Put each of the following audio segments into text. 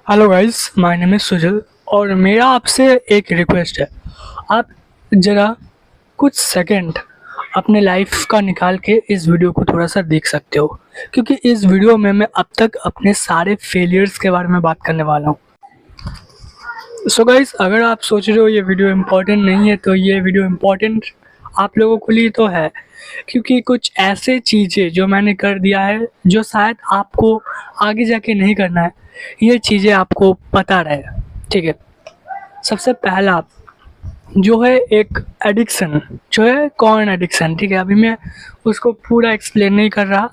Hello guys, my name is Sujal और मेरा आपसे एक रिक्वेस्ट है। आप ज़रा कुछ सेकंड अपने लाइफ का निकाल के इस वीडियो को थोड़ा सा देख सकते हो, क्योंकि इस वीडियो में मैं अब तक अपने सारे फेलियर्स के बारे में बात करने वाला हूँ। सो गाइस, अगर आप सोच रहे हो ये वीडियो इम्पोर्टेंट नहीं है, तो ये वीडियो इम्पोर्टेंट आप लोगों के लिए तो है, क्योंकि कुछ ऐसे चीज़ें जो मैंने कर दिया है जो शायद आपको आगे जाके नहीं करना है, ये चीज़ें आपको पता रहे। ठीक है, सबसे पहला जो है एक एडिक्शन, जो है कॉर्न एडिक्शन। ठीक है, अभी मैं उसको पूरा एक्सप्लेन नहीं कर रहा,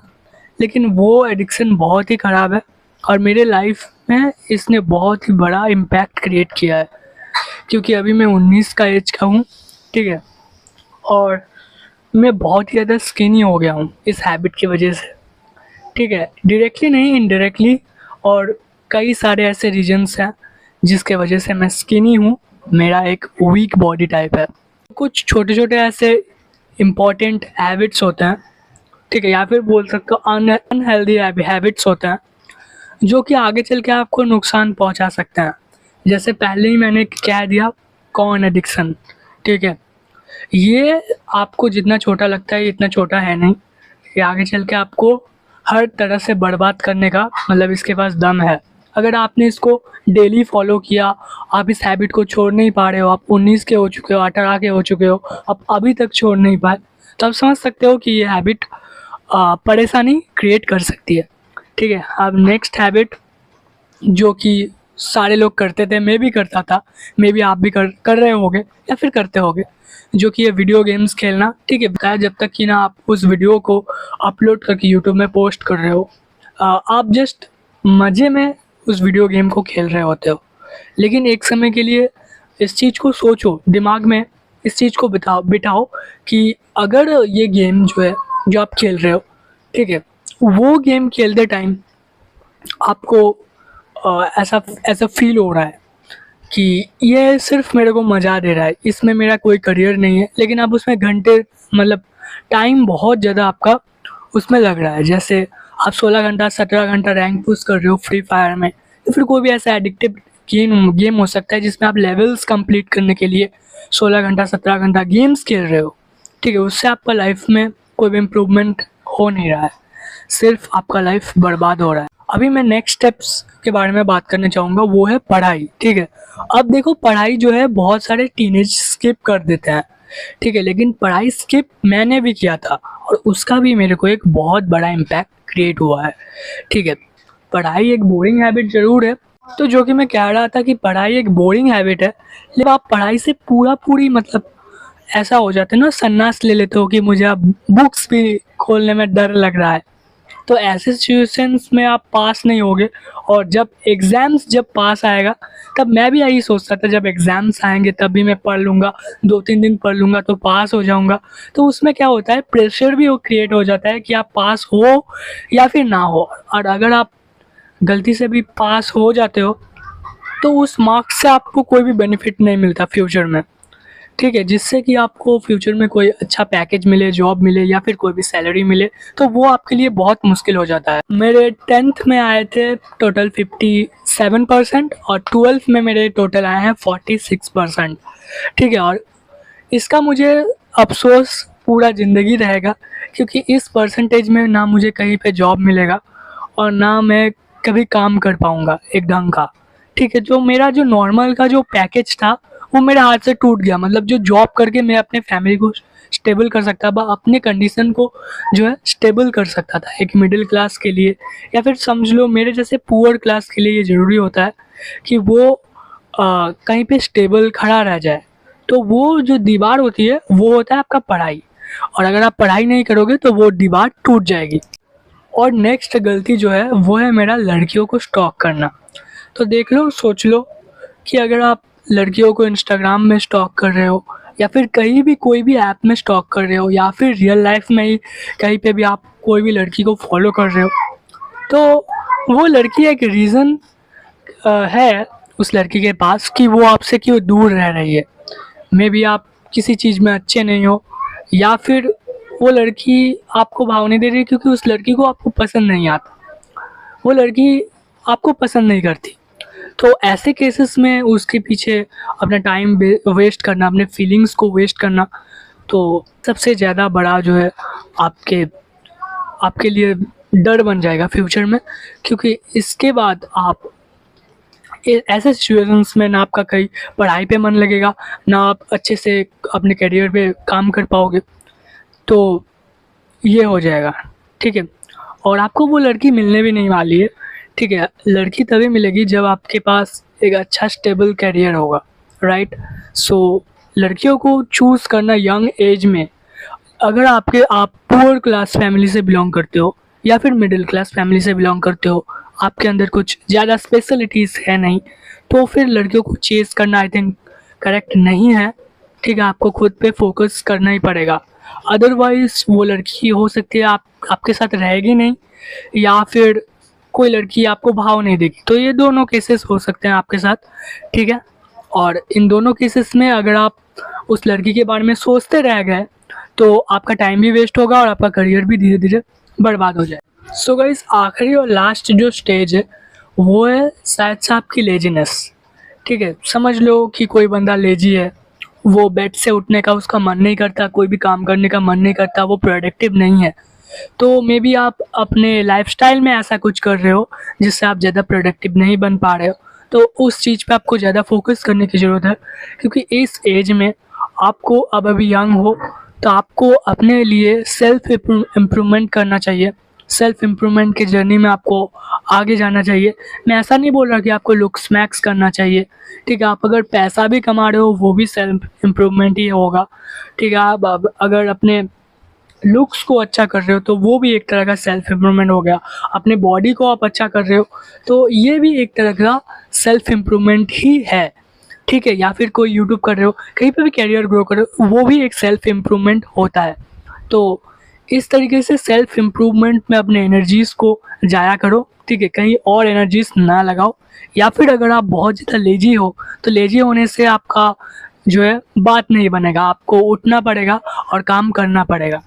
लेकिन वो एडिक्शन बहुत ही ख़राब है और मेरे लाइफ में इसने बहुत ही बड़ा इम्पैक्ट क्रिएट किया है, क्योंकि अभी मैं 19 का एज का हूँ। ठीक है, और मैं बहुत ही ज़्यादा स्किनी हो गया हूँ इस हैबिट की वजह से। ठीक है, डायरेक्टली नहीं, इनडायरेक्टली, और कई सारे ऐसे रीजन्स हैं जिसके वजह से मैं स्किनी हूँ। मेरा एक वीक बॉडी टाइप है। कुछ छोटे छोटे ऐसे इम्पॉर्टेंट हैबिट्स होते हैं, ठीक है, या फिर बोल सकते हो अनहेल्दी हैबिट्स होते हैं जो कि आगे चल के आपको नुकसान पहुंचा सकते हैं। जैसे पहले ही मैंने कह दिया, कॉर्न एडिक्शन। ठीक है, ये आपको जितना छोटा लगता है इतना छोटा है नहीं, ये आगे चल के आपको हर तरह से बर्बाद करने का मतलब इसके पास दम है। अगर आपने इसको डेली फॉलो किया, आप इस हैबिट को छोड़ नहीं पा रहे हो, आप 19 के हो चुके हो, 18 के हो चुके हो, आप अभी तक छोड़ नहीं पाए, तो आप समझ सकते हो कि ये हैबिट परेशानी क्रिएट कर सकती है। ठीक है, अब नेक्स्ट हैबिट जो कि सारे लोग करते थे, मैं भी करता था, मे बी आप भी कर रहे होगे या फिर करते होगे, जो कि ये वीडियो गेम्स खेलना। ठीक है, बताया जब तक कि ना आप उस वीडियो को अपलोड करके यूट्यूब में पोस्ट कर रहे हो, आप जस्ट मज़े में उस वीडियो गेम को खेल रहे होते हो। लेकिन एक समय के लिए इस चीज़ को सोचो, दिमाग में इस चीज़ को बिठाओ कि अगर ये गेम जो है जो आप खेल रहे हो, ठीक है, वो गेम खेलते टाइम आपको ऐसा ऐसा फील हो रहा है कि ये सिर्फ मेरे को मज़ा दे रहा है, इसमें मेरा कोई करियर नहीं है, लेकिन आप उसमें घंटे मतलब टाइम बहुत ज़्यादा आपका उसमें लग रहा है। जैसे आप 16 घंटा 17 घंटा रैंक पुश कर रहे हो फ्री फायर में, या फिर कोई भी ऐसा एडिक्टिव गेम हो सकता है जिसमें आप लेवल्स कंप्लीट करने के लिए 16 घंटा 17 घंटा गेम्स खेल रहे हो। ठीक है, उससे आपका लाइफ में कोई भी इम्प्रूवमेंट हो नहीं रहा है, सिर्फ आपका लाइफ बर्बाद हो रहा है। अभी मैं नेक्स्ट स्टेप्स के बारे में बात करना चाहूँगा, वो है पढ़ाई। ठीक है, अब देखो, पढ़ाई जो है बहुत सारे टीनेज स्किप कर देते हैं। ठीक है, लेकिन पढ़ाई स्किप मैंने भी किया था और उसका भी मेरे को एक बहुत बड़ा इम्पैक्ट क्रिएट हुआ है। ठीक है, पढ़ाई एक बोरिंग हैबिट ज़रूर है, तो जो कि मैं कह रहा था कि पढ़ाई एक बोरिंग हैबिट है, लेकिन आप पढ़ाई से पूरी मतलब ऐसा हो जाता है ना, संन्यास ले लेते हो कि मुझे अब बुक्स भी खोलने में डर लग रहा है। तो ऐसे सिचुएशंस में आप पास नहीं होगे, और जब पास आएगा, तब मैं भी यही सोचता था, जब एग्ज़ाम्स आएंगे तब भी मैं पढ़ लूँगा, 2-3 दिन पढ़ लूँगा तो पास हो जाऊँगा। तो उसमें क्या होता है, प्रेशर भी वो क्रिएट हो जाता है कि आप पास हो या फिर ना हो, और अगर आप गलती से भी पास हो जाते हो तो उस मार्क्स से आपको कोई भी बेनिफिट नहीं मिलता फ्यूचर में। ठीक है, जिससे कि आपको फ्यूचर में कोई अच्छा पैकेज मिले, जॉब मिले या फिर कोई भी सैलरी मिले, तो वो आपके लिए बहुत मुश्किल हो जाता है। मेरे 10th में आए थे टोटल 57% और 12th में मेरे टोटल आए हैं 46%। ठीक है, और इसका मुझे अफसोस पूरा ज़िंदगी रहेगा, क्योंकि इस परसेंटेज में ना मुझे कहीं पे जॉब मिलेगा और ना मैं कभी काम कर पाऊँगा एक ढंग का। ठीक है, जो मेरा जो नॉर्मल का जो पैकेज था वो मेरे हाथ से टूट गया। मतलब जो जॉब करके मैं अपने फैमिली को स्टेबल कर सकता था, अपने कंडीशन को जो है स्टेबल कर सकता था एक मिडिल क्लास के लिए, या फिर समझ लो मेरे जैसे पुअर क्लास के लिए ये ज़रूरी होता है कि वो कहीं पे स्टेबल खड़ा रह जाए। तो वो जो दीवार होती है वो होता है आपका पढ़ाई, और अगर आप पढ़ाई नहीं करोगे तो वो दीवार टूट जाएगी। और नेक्स्ट गलती जो है वो है मेरा लड़कियों को स्टॉक करना। तो देख लो, सोच लो कि अगर आप लड़कियों को इंस्टाग्राम में स्टॉक कर रहे हो, या फिर कहीं भी कोई भी ऐप में स्टॉक कर रहे हो, या फिर रियल लाइफ में ही कहीं पे भी आप कोई भी लड़की को फॉलो कर रहे हो, तो वो लड़की एक रीज़न है उस लड़की के पास कि वो आपसे क्यों दूर रह रही है। मे बी आप किसी चीज़ में अच्छे नहीं हो, या फिर वो लड़की आपको भाव नहीं दे रही क्योंकि उस लड़की को आपको पसंद नहीं आता, वो लड़की आपको पसंद नहीं करती। तो ऐसे केसेस में उसके पीछे अपना टाइम वेस्ट करना, अपने फीलिंग्स को वेस्ट करना, तो सबसे ज़्यादा बड़ा जो है आपके लिए डर बन जाएगा फ्यूचर में। क्योंकि इसके बाद आप ऐसे सिचुएशंस में ना आपका कहीं पढ़ाई पे मन लगेगा, ना आप अच्छे से अपने करियर पे काम कर पाओगे, तो ये हो जाएगा, ठीक है। और आपको वो लड़की मिलने भी नहीं वाली है, ठीक है। लड़की तभी मिलेगी जब आपके पास एक अच्छा स्टेबल करियर होगा, राइट। सो लड़कियों को चूज़ करना यंग एज में, अगर आप पुअर क्लास फैमिली से बिलोंग करते हो या फिर मिडिल क्लास फैमिली से बिलोंग करते हो, आपके अंदर कुछ ज़्यादा स्पेशलिटीज़ है नहीं, तो फिर लड़कियों को चेज़ करना आई थिंक करेक्ट नहीं है, ठीक है। आपको खुद पे फोकस करना ही पड़ेगा, अदरवाइज़ वो लड़की हो सकती है आपके साथ रहेगी नहीं, या फिर कोई लड़की आपको भाव नहीं देगी। तो ये दोनों केसेस हो सकते हैं आपके साथ, ठीक है। और इन दोनों केसेस में अगर आप उस लड़की के बारे में सोचते रह गए तो आपका टाइम भी वेस्ट होगा और आपका करियर भी धीरे धीरे बर्बाद हो जाए। सो गाइस, आखिरी और लास्ट जो स्टेज है वो है शायद से आपकी लेजीनेस, ठीक है। समझ लो कि कोई बंदा लेजी है, वो बेड से उठने का उसका मन नहीं करता, कोई भी काम करने का मन नहीं करता, वो प्रोडक्टिव नहीं है। तो मे बी आप अपने लाइफस्टाइल में ऐसा कुछ कर रहे हो जिससे आप ज़्यादा प्रोडक्टिव नहीं बन पा रहे हो, तो उस चीज़ पे आपको ज़्यादा फोकस करने की ज़रूरत है। क्योंकि इस एज में आपको अब अभी यंग हो, तो आपको अपने लिए सेल्फ इम्प्रूवमेंट करना चाहिए, सेल्फ इम्प्रूवमेंट की जर्नी में आपको आगे जाना चाहिए। मैं ऐसा नहीं बोल रहा कि आपको लुक्स मैक्स करना चाहिए, ठीक है। आप अगर पैसा भी कमा रहे हो वो भी सेल्फ इम्प्रूवमेंट ही होगा, ठीक है। आप अगर अपने लुक्स को अच्छा कर रहे हो तो वो भी एक तरह का सेल्फ इम्प्रूवमेंट हो गया, अपने बॉडी को आप अच्छा कर रहे हो तो ये भी एक तरह का सेल्फ इम्प्रूवमेंट ही है, ठीक है। या फिर कोई यूट्यूब कर रहे हो, कहीं पे भी कैरियर ग्रो कर रहे हो, वो भी एक सेल्फ इम्प्रूवमेंट होता है। तो इस तरीके से सेल्फ इम्प्रूवमेंट में अपने एनर्जीज़ को जाया करो, ठीक है। कहीं और एनर्जीज ना लगाओ। या फिर अगर आप बहुत ज़्यादा लेजी हो तो लेजी होने से आपका जो है बात नहीं बनेगा, आपको उठना पड़ेगा और काम करना पड़ेगा।